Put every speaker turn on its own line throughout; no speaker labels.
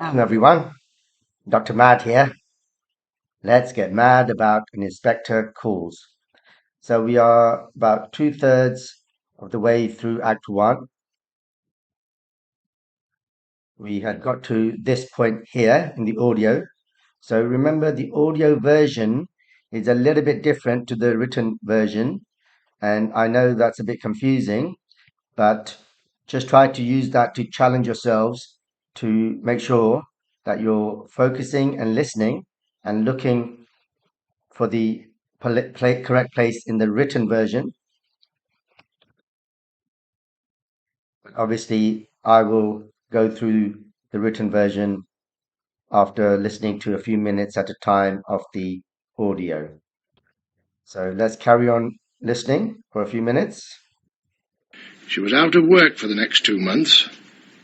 Hello everyone, Dr. Mad here. Let's get mad about an inspector calls. So we are about two-thirds of the way through Act 1. We had got to this point here in the audio. So remember the audio version is a little bit different to the written version. And I know that's a bit confusing, but just try to use that to challenge yourselves to make sure that you're focusing and listening and looking for the correct place in the written version. Obviously, I will go through the written version after listening to a few minutes at a time of the audio. So let's carry on listening for a few minutes.
She was out of work for the next 2 months.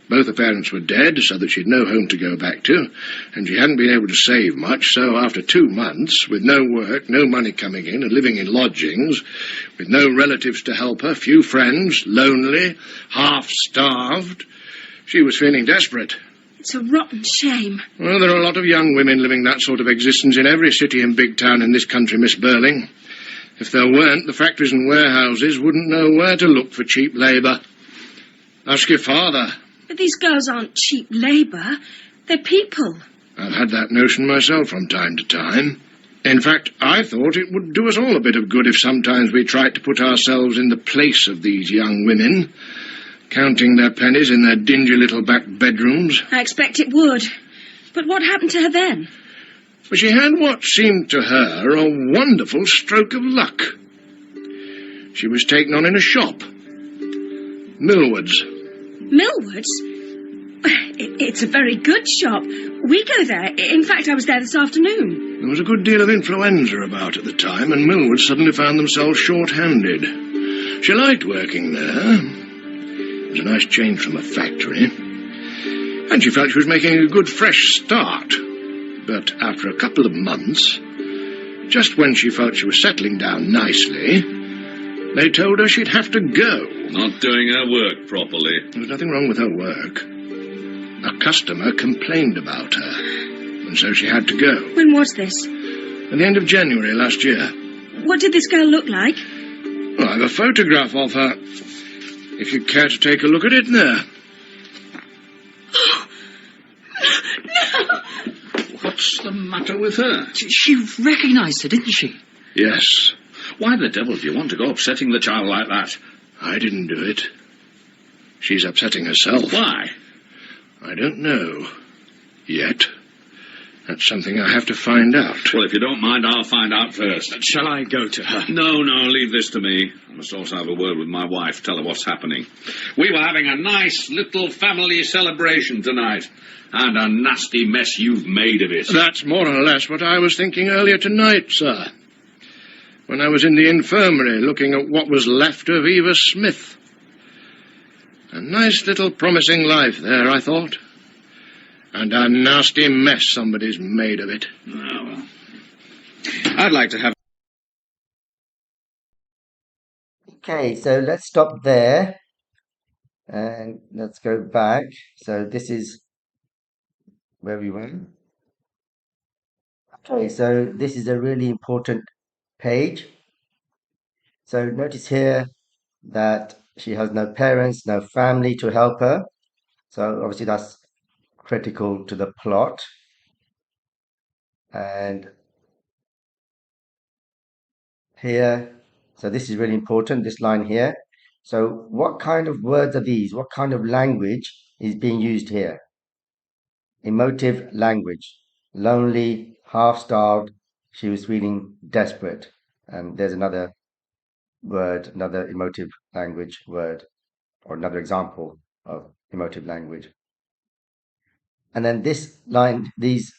Both her parents were dead, so that she'd no home to go back to, and she hadn't been able to save much, so after 2 months, with no work, no money coming in, and living in lodgings, with no relatives to help her, few friends, lonely, half-starved, she was feeling desperate.
It's a rotten shame.
Well, there are a lot of young women living that sort of existence in every city and big town in this country, Miss Burling. If there weren't, the factories and warehouses wouldn't know where to look for cheap labour. Ask your father.
But these girls aren't cheap labour. They're people.
I've had that notion myself from time to time. In fact, I thought it would do us all a bit of good if sometimes we tried to put ourselves in the place of these young women, counting their pennies in their dingy little back bedrooms.
I expect it would. But what happened to her then?
For she had what seemed to her a wonderful stroke of luck. She was taken on in a shop. Millward's.
Millward's? It's a very good shop. We go there. In fact, I was there this afternoon.
There was a good deal of influenza about at the time, and Millward suddenly found themselves short-handed. She liked working there. It was a nice change from a factory. And she felt she was making a good fresh start. But after a couple of months, just when she felt she was settling down nicely, they told her she'd have to go.
Not doing her work properly.
There was nothing wrong with her work. A customer complained about her, and so she had to go.
When was this?
At the end of January last year.
What did this girl look like?
Well, I have a photograph of her, if you'd care to take a look at it there.
No!
What's the matter with her?
She recognised her, didn't she?
Yes.
Why the devil do you want to go upsetting the child like that?
I didn't do it. She's upsetting herself.
Why?
I don't know. Yet. That's something I have to find out.
Well, if you don't mind, I'll find out first.
Shall I go to her?
No, leave this to me. I must also have a word with my wife, tell her what's happening. We were having a nice little family celebration tonight, and a nasty mess you've made of it.
That's more or less what I was thinking earlier tonight, sir. When I was in the infirmary looking at what was left of Eva Smith. A nice little promising life there, I thought. And a nasty mess somebody's made of it.
Oh, well. I'd like to have...
Okay, so let's stop there and let's go back. So this is where we went. Okay, so this is a really important page. So notice here that she has no parents, no family to help her. So obviously that's critical to the plot. And here, so this is really important, this line here. So what kind of words are these? What kind of language is being used here? Emotive language. Lonely, half-starved, she was feeling desperate. And there's another word, another emotive language word, or another example of emotive language. And then this line, these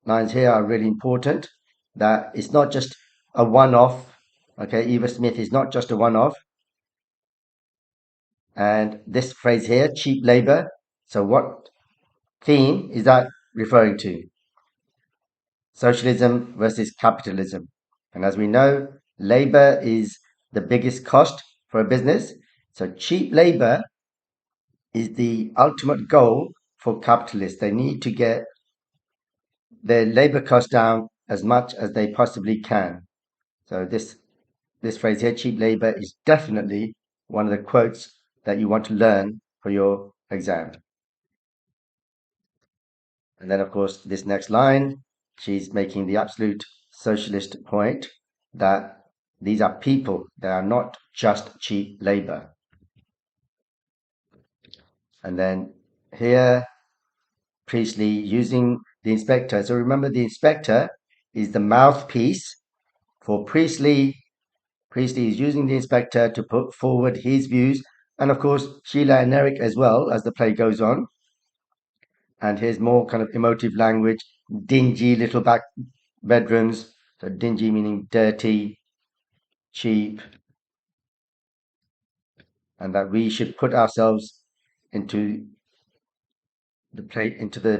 lines here are really important, that it's not just a one-off. Okay, Eva Smith is not just a one-off. And this phrase here, cheap labor. So what theme is that referring to? Socialism versus capitalism. And as we know, labor is the biggest cost for a business. So cheap labor is the ultimate goal for capitalists. They need to get their labor costs down as much as they possibly can. So this phrase here, cheap labor, is definitely one of the quotes that you want to learn for your exam. And then, of course, this next line, she's making the absolute socialist point that these are people, they are not just cheap labor. And then here, Priestley using the inspector. So remember, the inspector is the mouthpiece for Priestley. Priestley is using the inspector to put forward his views, and of course, Sheila and Eric as well as the play goes on. And here's more kind of emotive language, dingy little back bedrooms. So dingy meaning dirty, cheap, and that we should put ourselves into the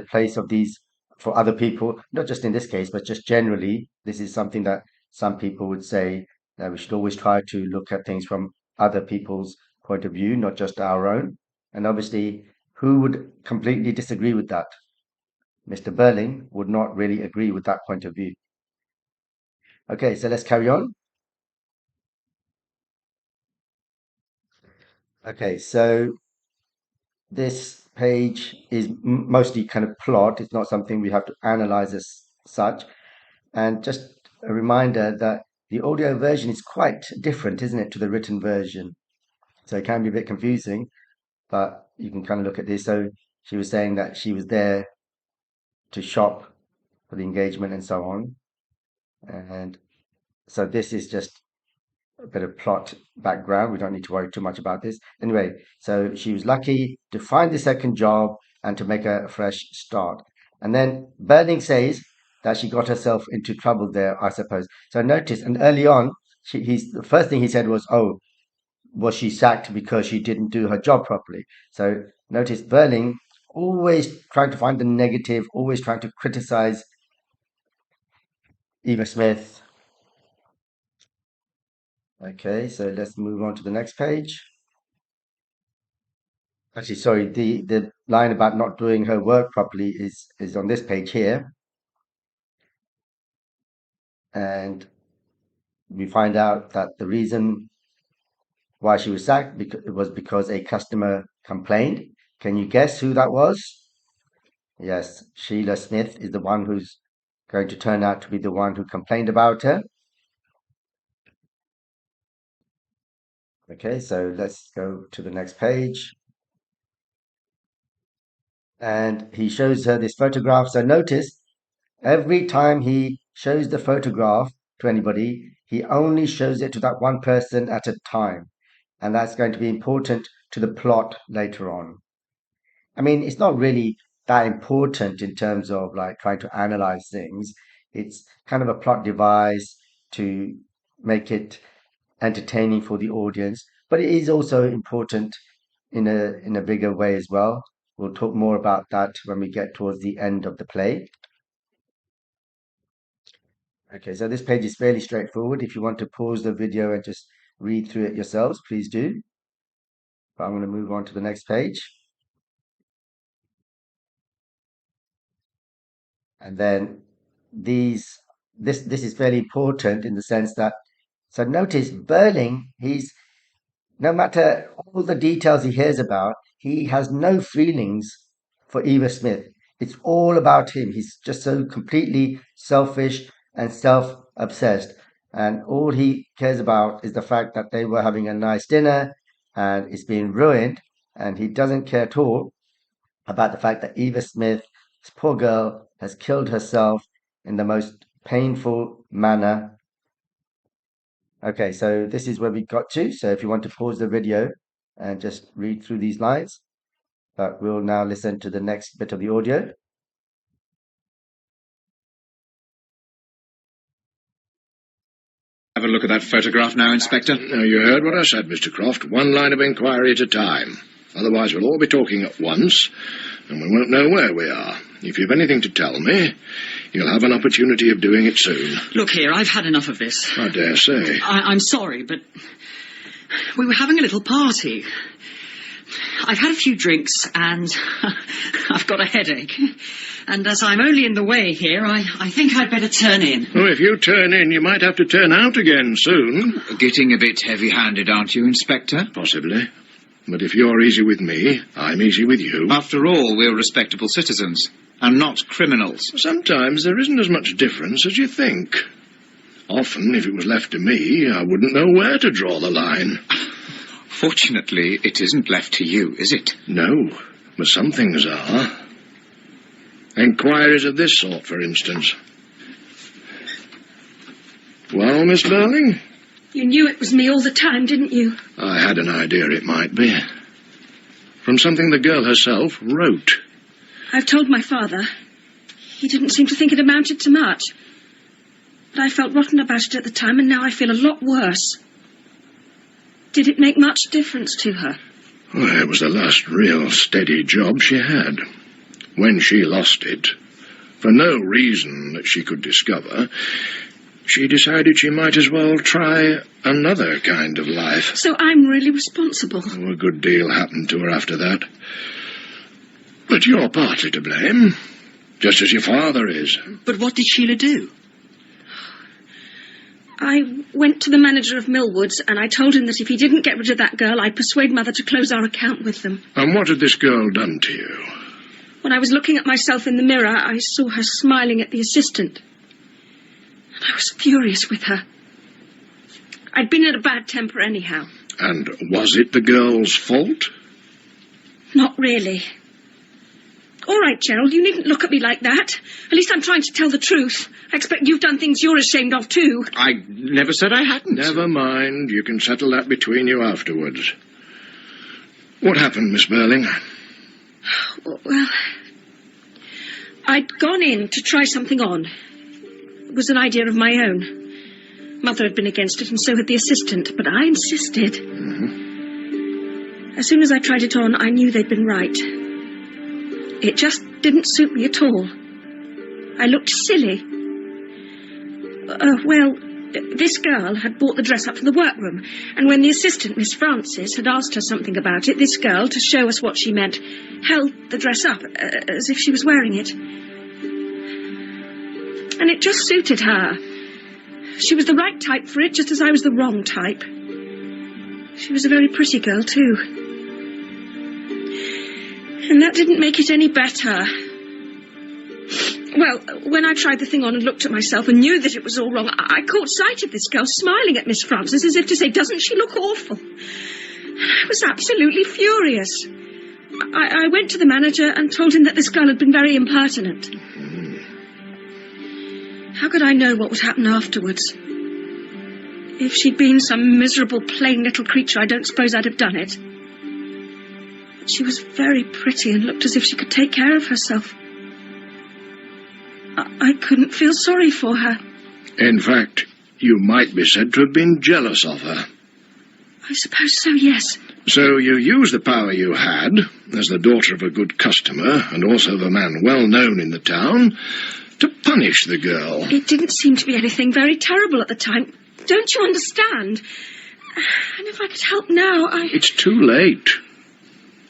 place of these for other people, not just in this case, but just generally. This is something that some people would say that we should always try to look at things from other people's point of view, not just our own. And obviously, who would completely disagree with that? Mr. Berling would not really agree with that point of view. Okay, so let's carry on. Okay, so this page is mostly kind of plot. It's not something we have to analyze as such. And just a reminder that the audio version is quite different, isn't it, to the written version? So it can be a bit confusing, but you can kind of look at this. So she was saying that she was there to shop for the engagement and so on. And so this is just a bit of plot background. We don't need to worry too much about this. Anyway, so she was lucky to find the second job and to make a fresh start. And then Berling says that she got herself into trouble there, I suppose. So notice, and early on, the first thing he said was, "Oh, was she sacked because she didn't do her job properly?" So notice Berling always trying to find the negative, always trying to criticize Eva Smith. Okay, so let's move on to the next page. Actually, sorry, the line about not doing her work properly is on this page here. And we find out that the reason why she was sacked was because a customer complained. Can you guess who that was? Yes, Sheila Smith is the one who's going to turn out to be the one who complained about her. Okay, so let's go to the next page. And he shows her this photograph. So notice every time he shows the photograph to anybody, he only shows it to that one person at a time. And that's going to be important to the plot later on. I mean, it's not really that important in terms of like trying to analyze things. It's kind of a plot device to make it entertaining for the audience, but it is also important in a bigger way as well. We'll talk more about that when we get towards the end of the play. Okay, so this page is fairly straightforward. If you want to pause the video and just read through it yourselves, please do. But I'm going to move on to the next page. And then this is fairly important in the sense that, so notice Berling, no matter all the details he hears about, he has no feelings for Eva Smith. It's all about him. He's just so completely selfish and self-obsessed. And all he cares about is the fact that they were having a nice dinner and it's been ruined. And he doesn't care at all about the fact that Eva Smith, this poor girl, has killed herself in the most painful manner. Okay, so this is where we got to. So if you want to pause the video and just read through these lines, but we'll now listen to the next bit of the audio.
Have a look at that photograph now, Inspector.
Now, you heard what I said, Mr. Croft. One line of inquiry at a time. Otherwise, we'll all be talking at once, and we won't know where we are. If you've anything to tell me, you'll have an opportunity of doing it soon.
Look here, I've had enough of this.
I dare say.
I'm sorry, but we were having a little party. I've had a few drinks and I've got a headache. And as I'm only in the way here, I think I'd better turn in.
Oh, if you turn in, you might have to turn out again soon.
Getting a bit heavy-handed, aren't you, Inspector?
Possibly. But if you're easy with me, I'm easy with you.
After all, we're respectable citizens, and not criminals.
Sometimes there isn't as much difference as you think. Often, if it was left to me, I wouldn't know where to draw the line.
Fortunately, it isn't left to you, is it?
No, but some things are. Enquiries of this sort, for instance. Well, Miss Burling?
You knew it was me all the time, didn't you?
I had an idea it might be. From something the girl herself wrote.
I've told my father. He didn't seem to think it amounted to much. But I felt rotten about it at the time, and now I feel a lot worse. Did it make much difference to her?
Well, it was the last real steady job she had. When she lost it, for no reason that she could discover, she decided she might as well try another kind of life.
So I'm really responsible.
Oh, a good deal happened to her after that. But you're partly to blame, just as your father is.
But what did Sheila do?
I went to the manager of Millwoods and I told him that if he didn't get rid of that girl, I'd persuade Mother to close our account with them.
And what had this girl done to you?
When I was looking at myself in the mirror, I saw her smiling at the assistant. And I was furious with her. I'd been in a bad temper anyhow.
And was it the girl's fault?
Not really. All right, Gerald, you needn't look at me like that. At least I'm trying to tell the truth. I expect you've done things you're ashamed of, too.
I never said I hadn't.
Never mind. You can settle that between you afterwards. What happened, Miss Burling?
Well, I'd gone in to try something on. It was an idea of my own. Mother had been against it, and so had the assistant, but I insisted. As soon as I tried it on, I knew they'd been right. It just didn't suit me at all. I looked silly. This girl had bought the dress up for the workroom, and when the assistant, Miss Francis, had asked her something about it, this girl, to show us what she meant, held the dress up as if she was wearing it. And it just suited her. She was the right type for it, just as I was the wrong type. She was a very pretty girl, too. And that didn't make it any better. Well, when I tried the thing on and looked at myself and knew that it was all wrong, I caught sight of this girl smiling at Miss Francis as if to say, "Doesn't she look awful?" I was absolutely furious. I went to the manager and told him that this girl had been very impertinent. How could I know what would happen afterwards? If she'd been some miserable, plain little creature, I don't suppose I'd have done it. But she was very pretty and looked as if she could take care of herself. I couldn't feel sorry for her.
In fact, you might be said to have been jealous of her.
I suppose so, yes.
So you used the power you had, as the daughter of a good customer, and also of a man well known in the town, to punish the girl.
It didn't seem to be anything very terrible at the time. Don't you understand? And if I could help now,
It's too late.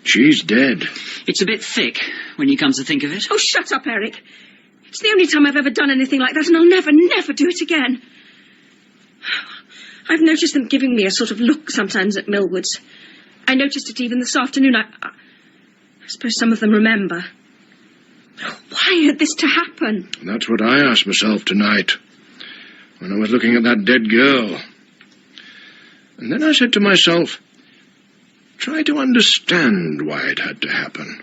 She's dead.
It's a bit thick, when you come to think of it.
Oh, shut up, Eric. It's the only time I've ever done anything like that, and I'll never, never do it again. I've noticed them giving me a sort of look sometimes at Millwoods. I noticed it even this afternoon. I suppose some of them remember. Why had this to happen?
That's what I asked myself tonight, when I was looking at that dead girl. And then I said to myself, try to understand why it had to happen.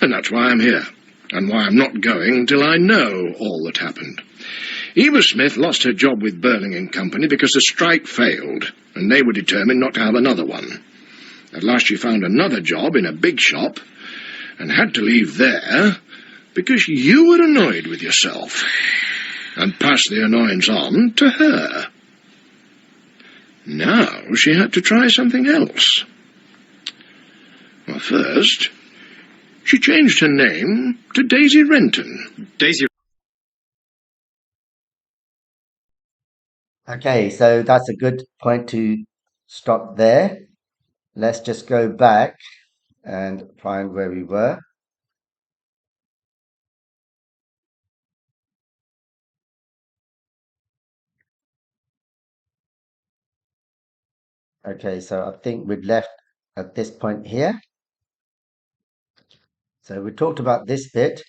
And that's why I'm here, and why I'm not going till I know all that happened. Eva Smith lost her job with Burling and Company because the strike failed, and they were determined not to have another one. At last she found another job in a big shop, and had to leave there because you were annoyed with yourself, and passed the annoyance on to her. Now she had to try something else. Well, first, she changed her name to Daisy Renton.
Daisy.
Okay, so that's a good point to stop there. let's just go back and find where we were. Okay, so I think we'd left at this point here. So we talked about this bit,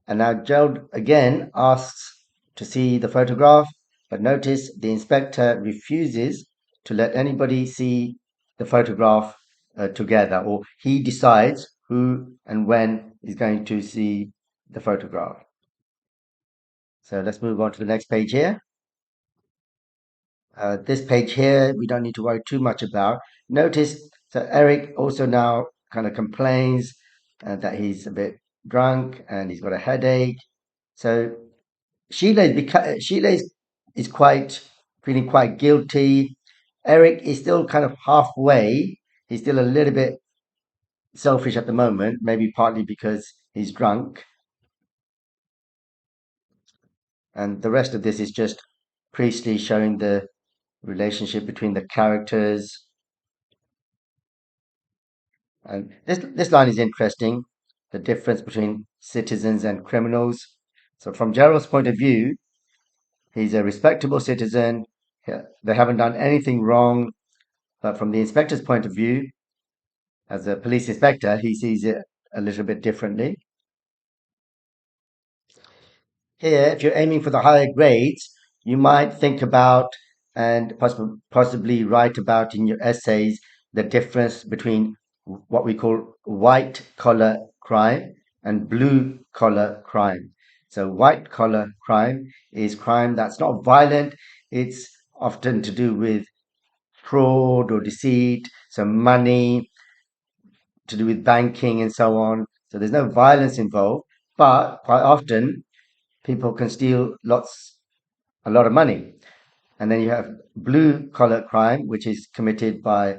and now Gerald again asks to see the photograph, but notice the inspector refuses to let anybody see the photograph together, or he decides who and when is going to see the photograph. So let's move on to the next page here. This page here, we don't need to worry too much about. Notice, so Eric also now kind of complains that he's a bit drunk and he's got a headache. So Sheila is quite feeling quite guilty. Eric is still kind of halfway. He's still a little bit selfish at the moment, maybe partly because he's drunk. And the rest of this is just Priestley showing the relationship between the characters. And this line is interesting, the difference between citizens and criminals. So from Gerald's point of view, he's a respectable citizen. They haven't done anything wrong. But from the inspector's point of view, as a police inspector, he sees it a little bit differently. Here, if you're aiming for the higher grades, you might think about and possibly write about in your essays the difference between what we call white collar crime and blue collar crime. So, white collar crime is crime that's not violent, it's often to do with fraud or deceit, some money, to do with banking and so on. So there's no violence involved, but quite often people can steal a lot of money. And then you have blue collar crime, which is committed by,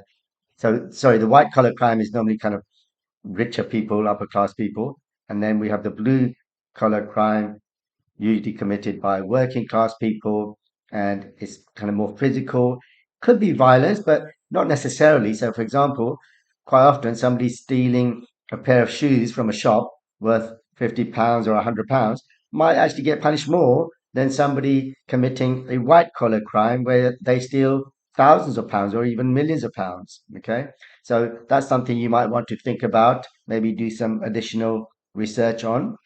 so sorry, the white collar crime is normally kind of richer people, upper class people. And then we have the blue collar crime, usually committed by working class people, and it's kind of more physical. Could be violence, but not necessarily. So, for example, quite often somebody stealing a pair of shoes from a shop worth £50 or £100 might actually get punished more than somebody committing a white collar crime where they steal thousands of pounds or even millions of pounds. Okay, so that's something you might want to think about, maybe do some additional research on.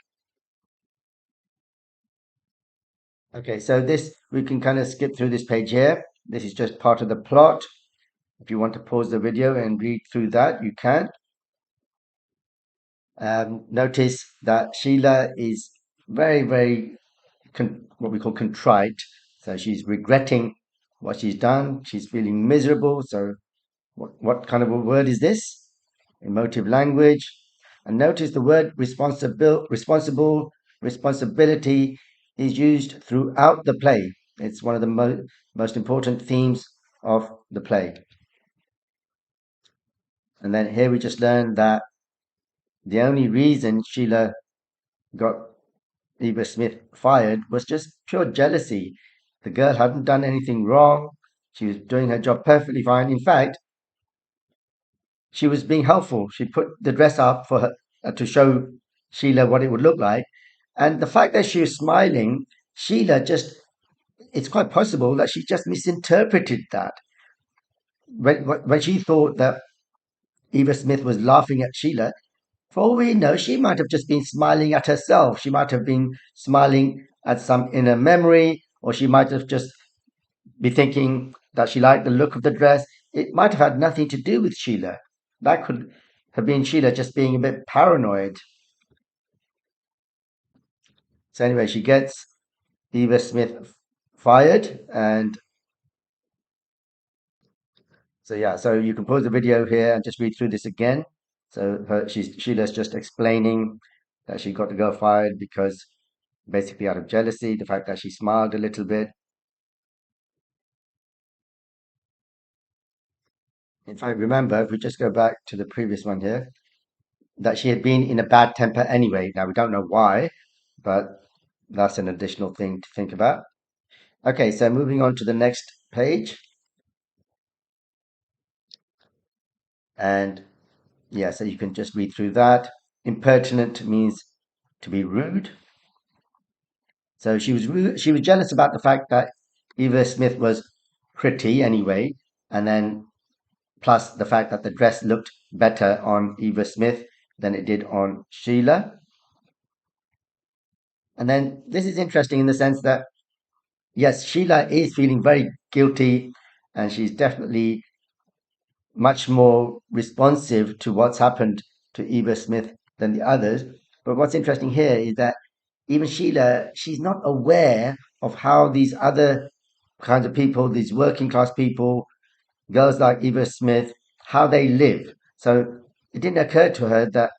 Okay, so this, we can kind of skip through this page here. This is just part of the plot. If you want to pause the video and read through that, you can. Notice that Sheila is very what we call contrite. So she's regretting what she's done. She's feeling miserable. So what kind of a word is this? Emotive language. And notice the word responsibility is used throughout the play. It's one of the most important themes of the play. And then here we just learned that the only reason Sheila got Eva Smith fired was just pure jealousy. The girl hadn't done anything wrong. She was doing her job perfectly fine. In fact, she was being helpful. She put the dress up for her to show Sheila what it would look like. And the fact that she was smiling, Sheila just, it's quite possible that she just misinterpreted that. When she thought that Eva Smith was laughing at Sheila, for all we know, she might have just been smiling at herself. She might have been smiling at some inner memory, or she might have just be thinking that she liked the look of the dress. It might have had nothing to do with Sheila. That could have been Sheila just being a bit paranoid. So anyway, she gets Eva Smith fired, and so yeah, so you can pause the video here and just read through this again. So Sheila's just explaining that she got the girl fired because basically out of jealousy, the fact that she smiled a little bit. In fact, remember, if we just go back to the previous one here, that she had been in a bad temper anyway. Now we don't know why, but that's an additional thing to think about. Okay, so moving on to the next page. And yeah, so you can just read through that. Impertinent means to be rude. So she was jealous about the fact that Eva Smith was pretty anyway, and then plus the fact that the dress looked better on Eva Smith than it did on Sheila. And then this is interesting in the sense that yes, Sheila is feeling very guilty, and she's definitely much more responsive to what's happened to Eva Smith than the others. But what's interesting here is that even Sheila, she's not aware of how these other kinds of people, these working class people, girls like Eva Smith, how they live. So it didn't occur to her that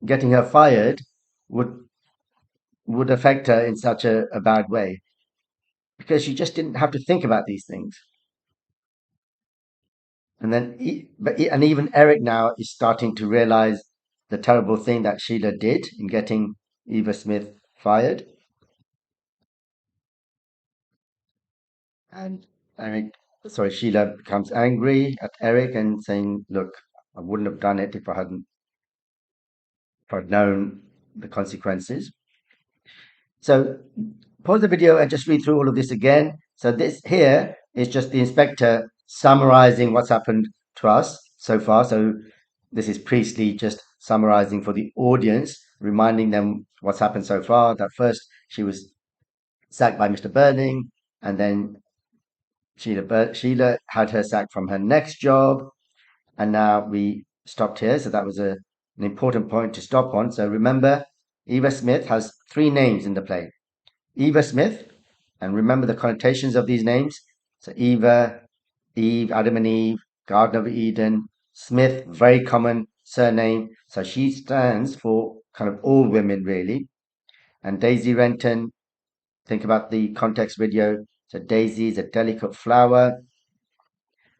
getting her fired would affect her in such a bad way because she just didn't have to think about these things. And then, and even Eric now is starting to realize the terrible thing that Sheila did in getting Eva Smith fired. And Eric, sorry, Sheila becomes angry at Eric and saying, "Look, I wouldn't have done it if I'd known the consequences." So pause the video and just read through all of this again. So this here is just the inspector summarizing what's happened to us so far. So this is Priestley just summarizing for the audience, reminding them what's happened so far. That first she was sacked by Mr. Burling, and then Sheila had her sacked from her next job, and now we stopped here. So that was an important point to stop on. So remember, Eva Smith has three names in the play. Eva Smith, and remember the connotations of these names. So Eva, Eve, Adam and Eve, Garden of Eden, Smith, very common surname. So she stands for kind of all women, really. And Daisy Renton, think about the context video. So Daisy is a delicate flower.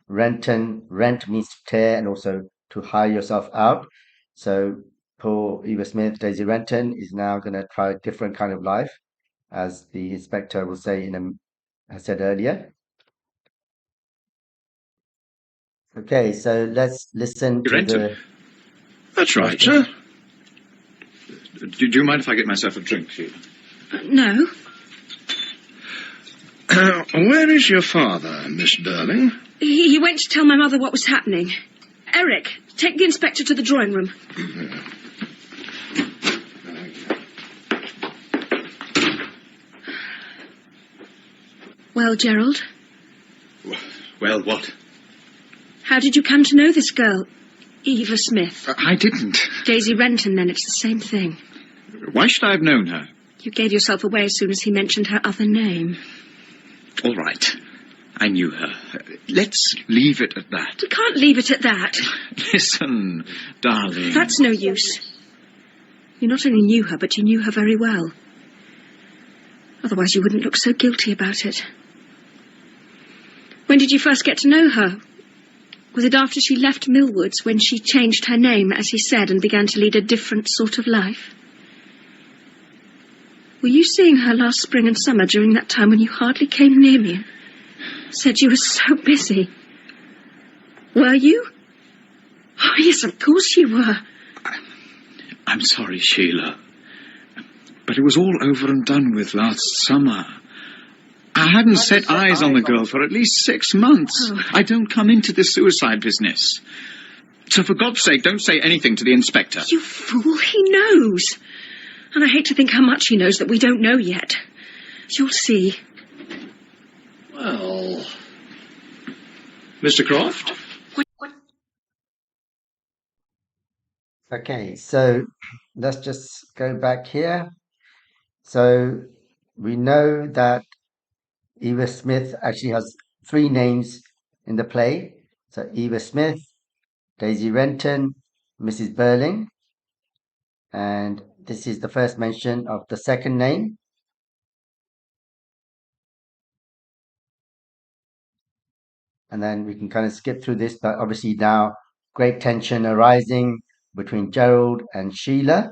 Renton, rent means to tear and also to hire yourself out. So poor Eva Smith, Daisy Renton, is now going to try a different kind of life, as the inspector will say I said earlier. Okay, so let's listen to
Renton?
the
That's right,
question.
sir.
Do you mind if I get myself a drink, Sheila?
No.
Where is your father, Miss Burling?
He went to tell my mother what was happening. Eric, take the inspector to the drawing room. Well, Gerald?
Well, what?
How did you come to know this girl, Eva Smith?
I didn't.
Daisy Renton, then it's the same thing.
Why should I have known her?
You gave yourself away as soon as he mentioned her other name.
All right. I knew her. Let's leave it at that.
We can't leave it at that.
Listen, darling.
That's no use. You not only knew her, but you knew her very well. Otherwise you wouldn't look so guilty about it. When did you first get to know her? Was it after she left Millwoods, when she changed her name, as he said, and began to lead a different sort of life? Were you seeing her last spring and summer during that time when you hardly came near me and said you were so busy? Were you? Oh, yes, of course you were.
I'm sorry, Sheila. But it was all over and done with last summer. I hadn't set eyes on the girl for at least 6 months.
Oh.
I don't come into this suicide business. So for God's sake, don't say anything to the inspector.
You fool, he knows. And I hate to think how much he knows that we don't know yet. You'll see.
Well, Mr. Croft?
Okay, so let's just go back here. So we know that Eva Smith actually has three names in the play. So Eva Smith, Daisy Renton, Mrs. Burling. And this is the first mention of the second name. And then we can kind of skip through this, but obviously now great tension arising between Gerald and Sheila.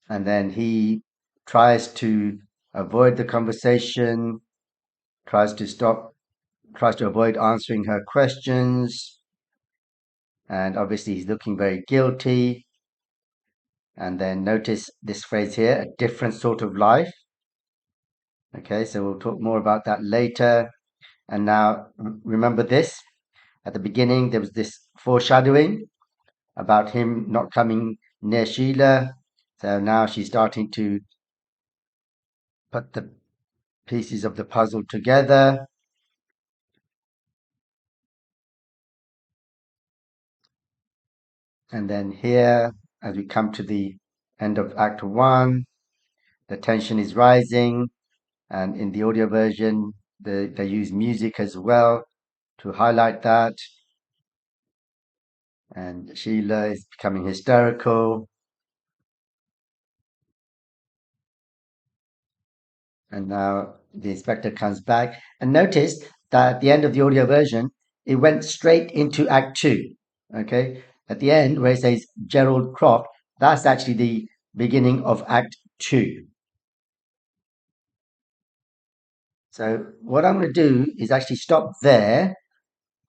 And then he tries to avoid the conversation, tries to avoid answering her questions. And obviously he's looking very guilty. And then notice this phrase here, a different sort of life. Okay, so we'll talk more about that later. And now remember this, at the beginning there was this foreshadowing about him not coming near Sheila. So now she's starting to put the pieces of the puzzle together. And then here, as we come to the end of Act 1, the tension is rising. And in the audio version, they use music as well to highlight that. And Sheila is becoming hysterical. And now the inspector comes back. And notice that at the end of the audio version, it went straight into Act 2. Okay? At the end, where it says Gerald Croft, that's actually the beginning of Act 2. So what I'm going to do is actually stop there,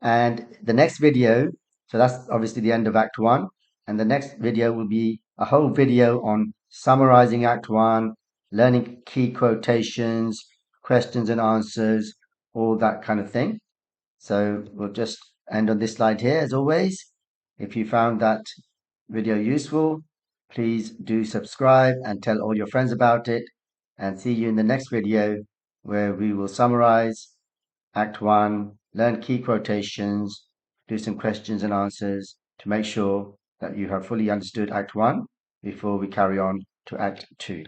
and the next video, so that's obviously the end of Act 1, and the next video will be a whole video on summarizing Act 1, learning key quotations, questions and answers, all that kind of thing. So we'll just end on this slide here as always. If you found that video useful, please do subscribe and tell all your friends about it, and see you in the next video where we will summarize Act 1, learn key quotations, do some questions and answers to make sure that you have fully understood Act 1 before we carry on to Act 2.